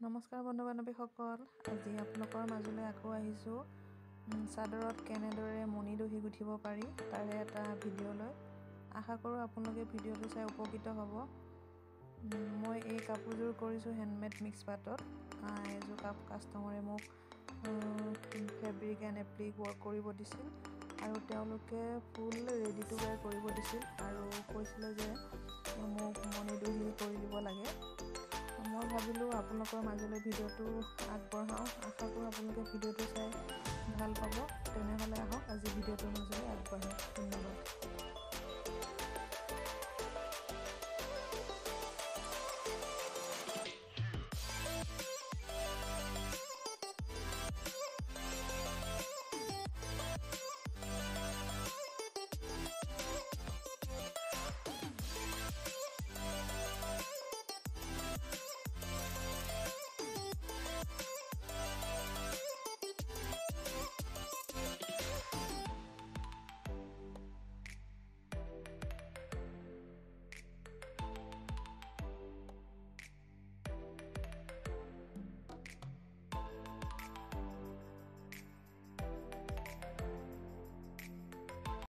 নমস্কাৰ বন্ধু বান্ধৱীসকল, আজি আপোনালোকৰ মাজলৈ আকৌ আহিছোঁ চাদৰত কেনেদৰে মণি দহি গুঠিব পাৰি তাৰে এটা ভিডিঅ' লৈ। আশা কৰোঁ আপোনালোকে ভিডিঅ'টো চাই উপকৃত হ'ব। মই এই কাপোৰযোৰ কৰিছোঁ হেণ্ডমেড মিক্স পাটত। এযোৰ কাষ্টমাৰে মোক ফেব্ৰিক এণ্ড এপ্লিক ৱৰ্ক কৰিব দিছিল আৰু তেওঁলোকে ফুল ৰেডি টু ৱেৰ কৰিব দিছিল আৰু কৈছিলে যে মোক মণি দহি কৰি দিব লাগে। মই ভাবিলোঁ আপোনালোকৰ মাজলৈ ভিডিঅ'টো আগবঢ়াওঁ। আশা কৰোঁ আপোনালোকে ভিডিঅ'টো চাই ভাল পাব। তেনেহ'লে আহক আজি ভিডিঅ'টোৰ মাজলৈ আগবাঢ়ো। ধন্যবাদ।